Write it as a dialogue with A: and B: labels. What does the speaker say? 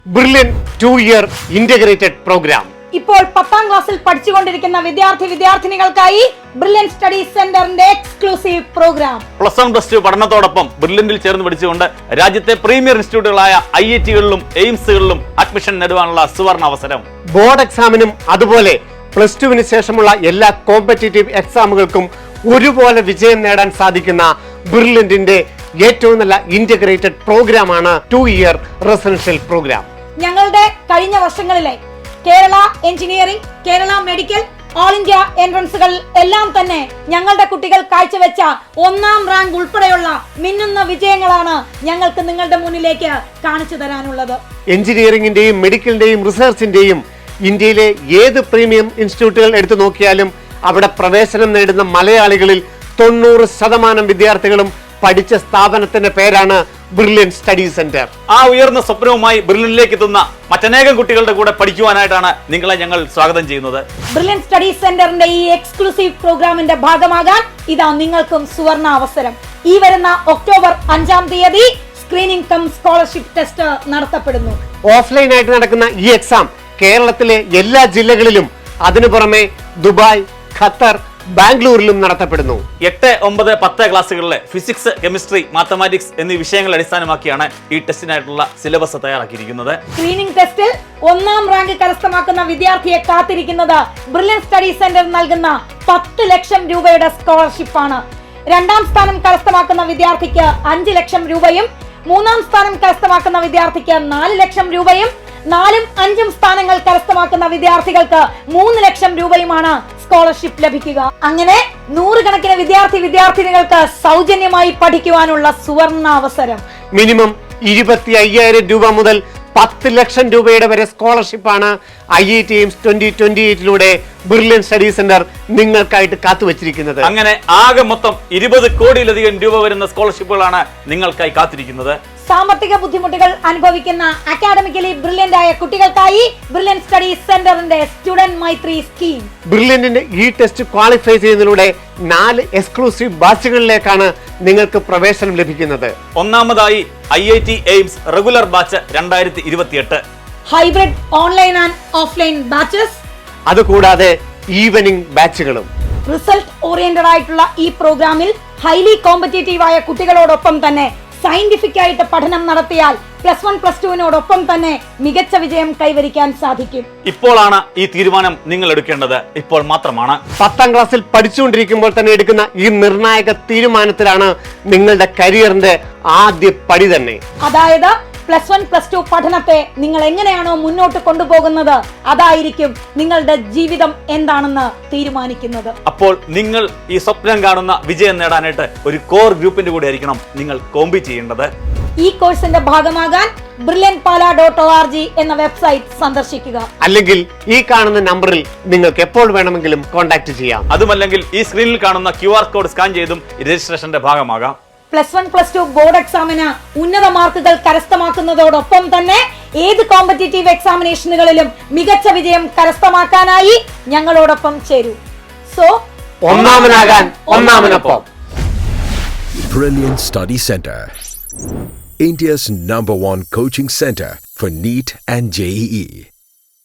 A: Brilliant 2-year integrated programme.
B: ഇപ്പോൾ 10ാം ക്ലാസ്സിൽ പഠിച്ചുകൊണ്ടിരിക്കുന്ന വിദ്യാർത്ഥിനികൾക്കായി ബ്രില്യൻ സ്റ്റഡീസ് സെന്ററിന്റെ എക്സ്ക്ലൂസീവ് പ്രോഗ്രാം.
C: +1 +2 പഠനത്തോടൊപ്പം ബ്രില്യന്റിൽ ചേർന്ന് പഠിച്ചുകൊണ്ട് രാജ്യത്തെ പ്രീമിയർ ഇൻസ്റ്റിറ്റ്യൂട്ടുകളായ IIT-കളിലും എയിംസുകളിലും അഡ്മിഷൻ നേടുവാനുള്ള സുവർണ അവസരം.
A: ബോർഡ് എക്സാമിനും അതുപോലെ +2 ശേഷമുള്ള എല്ലാ കോമ്പറ്റേറ്റീവ് എക്സാമുകൾക്കും ഒരുപോലെ വിജയം നേടാൻ സാധിക്കുന്ന ബ്രില്യന്റിന്റെ ഏറ്റവും നല്ല ഇന്റഗ്രേറ്റഡ് പ്രോഗ്രാമാണ് 2-year റെസിഡൻഷ്യൽ പ്രോഗ്രാം.
B: ഞങ്ങളുടെ കഴിഞ്ഞ വർഷങ്ങളിലെ Kerala engineering, Kerala medical, all India എൻട്രൻസുകൾ എല്ലാം തന്നെ ഞങ്ങളുടെ കുട്ടികൾ കാഴ്ചവെച്ച 1ാം റാങ്ക് ഉൾപ്പെടെയുള്ള മിന്നുന്ന വിജയങ്ങളാണ് ഞങ്ങൾക്ക് നിങ്ങളുടെ മുന്നിലേക്ക് കാണിച്ചു തരാനുള്ളത്.
A: എഞ്ചിനീയറിംഗിന്റെയും മെഡിക്കലിന്റെയും റിസർച്ചിന്റെയും ഇന്ത്യയിലെ ഏത് പ്രീമിയം ഇൻസ്റ്റിറ്റ്യൂട്ടുകൾ എടുത്തു നോക്കിയാലും അവിടെ പ്രവേശനം നേടുന്ന മലയാളികളിൽ 90% വിദ്യാർത്ഥികളും പഠിച്ച സ്ഥാപനത്തിന്റെ പേരാണ് ബ്രില്യൻ സ്റ്റഡി സെന്റർ.
C: ആ ഉയർന്ന സ്വപ്നവുമായി ബ്രില്യനിലേക്ക് എത്തുന്ന മറ്റനേകം കുട്ടികളുടെ കൂടെ പഠിക്കുവാനായിട്ടാണ് നിങ്ങളെ ഞങ്ങൾ സ്വാഗതം ചെയ്യുന്നത്.
B: ബ്രില്യൻ സ്റ്റഡി സെന്ററിന്റെ ഈ എക്സ്ക്ലൂസീവ് പ്രോഗ്രാമിന്റെ ഭാഗമാകാൻ ഇതാ നിങ്ങൾക്കും സുവർണ അവസരം. ഈ വരുന്ന ഒക്ടോബർ 5-ാം തീയതി സ്ക്രീനിംഗ് കം സ്കോളർഷിപ്പ് ടെസ്റ്റ് നടത്തപ്പെടുന്നു.
A: ഓഫ്ലൈൻ ആയിട്ട് നടക്കുന്ന ഈ എക്സാം കേരളത്തിലെ എല്ലാ ജില്ലകളിലും അതിനു പുറമെ ദുബായ്, ഖത്തർ, ബാംഗ്ലൂരിലും നടത്തപ്പെടുന്നു.
C: 8, 9, 10 ക്ലാസ്സുകളിലെ ഫിസിക്സ്, കെമിസ്ട്രി, മാത്തമാറ്റിക്സ് എന്നീ വിഷയങ്ങൾ അടിസ്ഥാനമാക്കിയാണ് ഈ ടെസ്റ്റിനായിട്ടുള്ള സിലബസ് തയ്യാറാക്കിയിരിക്കുന്നത്.
B: സ്ക്രീനിംഗ് ടെസ്റ്റിൽ 1ാം റാങ്ക് കരസ്ഥമാക്കുന്ന വിദ്യാർത്ഥിയെ കാത്തിരിക്കുന്നത് ബ്രില്യൻ സ്റ്റഡി സെന്റർ നൽകുന്ന 10 ലക്ഷം രൂപയുടെ സ്കോളർഷിപ്പാണ്. 2ാം സ്ഥാനം കരസ്ഥമാക്കുന്ന വിദ്യാർത്ഥിക്ക് 5 ലക്ഷം രൂപയും 3ാം സ്ഥാനം കരസ്ഥമാക്കുന്ന വിദ്യാർത്ഥിക്ക് 4 ലക്ഷം രൂപയും 4ഉം 5ഉം സ്ഥാനങ്ങൾ കരസ്ഥമാക്കുന്ന വിദ്യാർത്ഥികൾക്ക് 3 ലക്ഷം രൂപയുമാണ് സ്കോളർഷിപ്പ് ലഭിക്കുക. അങ്ങനെ 100 കണക്കിന് വിദ്യാർത്ഥിനികൾക്ക് സൗജന്യമായി പഠിക്കുവാനുള്ള സുവർണ അവസരം.
A: മിനിമം 25,000 രൂപ മുതൽ 10 ലക്ഷം രൂപയുടെ വരെ സ്കോളർഷിപ്പാണ് IIT AIIMS 2028 brilliant study centre നിങ്ങൾക്കായിട്ട് കാത്തുവച്ചിരിക്കുന്നത്.
C: അങ്ങനെ ആകെ മൊത്തം 20 കോടിയിലധികം രൂപ വരുന്ന സ്കോളർഷിപ്പുകളാണ് നിങ്ങൾക്കായി കാത്തിരിക്കുന്നത്.
B: സാമ്പത്തിക ബുദ്ധിമുട്ടുകൾ അനുഭവിക്കുന്ന അക്കാഡമിക്കലി ബ്രില്യന്റ് ആയ കുട്ടികൾക്കായി ബ്രില്യൻ സ്റ്റഡി സെന്ററിന്റെ സ്റ്റുഡന്റ് മൈത്രി സ്കീം.
A: ബ്രില്യന്റിന്റെ ഈ ടെസ്റ്റ് ക്വാളിഫൈ ചെയ്യുന്നതിലൂടെ 4 എക്സ്ക്ലൂസീവ് ബാച്ചുകളിലേക്കാണ് നിങ്ങൾക്ക് പ്രവേശനം ലഭിക്കുന്നത്.
C: ഒന്നാമതായി IIT AIIMS regular batch 2028,
B: hybrid online and offline batches,
A: അതുകൂടാതെ ഈവനിംഗ് ബാച്ചുകളും.
B: റിസൾട്ട് ഓറിയന്റഡ് ആയിട്ടുള്ള ഈ പ്രോഗ്രാമിൽ ഹൈലി കോമ്പറ്റേറ്റീവ് ആയ കുട്ടികളോടൊപ്പം തന്നെ സയന്റിഫിക് ആയിട്ട് പഠനം നടത്തിയാൽ +1 +2 തന്നെ മികച്ച വിജയം കൈവരിക്കാൻ സാധിക്കും.
C: ഇപ്പോഴാണ് ഈ തീരുമാനം നിങ്ങൾ എടുക്കേണ്ടത്. ഇപ്പോൾ മാത്രമാണ്.
A: 10ാം ക്ലാസ്സിൽ പഠിച്ചുകൊണ്ടിരിക്കുമ്പോൾ തന്നെ എടുക്കുന്ന ഈ നിർണായക തീരുമാനത്തിലാണ് നിങ്ങളുടെ കരിയറിന്റെ ആദ്യ പടി തന്നെ.
B: അതായത് +1 +2 പഠനത്തെ നിങ്ങൾ എങ്ങനെയാണോ മുന്നോട്ട് കൊണ്ടുപോകുന്നത് അതായിരിക്കും നിങ്ങളുടെ ജീവിതം എന്താണെന്ന് തീരുമാനിക്കുന്നത്.
C: അപ്പോൾ നിങ്ങൾ ഈ സ്വപ്നം കാണുന്ന വിജയം നേടാനായിട്ട് ഒരു കോർ ഗ്രൂപ്പിന്റെ കൂടെ ആയിരിക്കണം നിങ്ങൾ കോമ്പീറ്റ് ചെയ്യേണ്ടത്.
B: ഈ കോഴ്സിന്റെ ഭാഗമാകാൻ brilliantpala.org എന്ന വെബ്സൈറ്റ് സന്ദർശിക്കുക.
A: അല്ലെങ്കിൽ ഈ കാണുന്ന നമ്പറിൽ നിങ്ങൾക്ക് എപ്പോൾ വേണമെങ്കിലും കോൺടാക്ട് ചെയ്യാം.
C: അതുമല്ലെങ്കിൽ ഈ സ്ക്രീനിൽ കാണുന്ന QR കോഡ് സ്കാൻ ചെയ്തും രജിസ്ട്രേഷന്റെ ഭാഗമാകാം.
B: +1 +2 ബോർഡ് എക്സാമിന് ഉന്നത മാർക്കുകൾ കരസ്ഥമാക്കുന്നതോടൊപ്പം തന്നെ ഏത് കോമ്പറ്റേറ്റീവ് എക്സാമിനേഷനുകളിലും മികച്ച വിജയം കരസ്ഥമാക്കാനായി ഞങ്ങളോടൊപ്പം ചേരൂ. So
A: ഒന്നാമനാകാൻ ഒന്നാമനൊപ്പം.
D: Brilliant Study Center, India's #1 coaching center for NEET and JEE.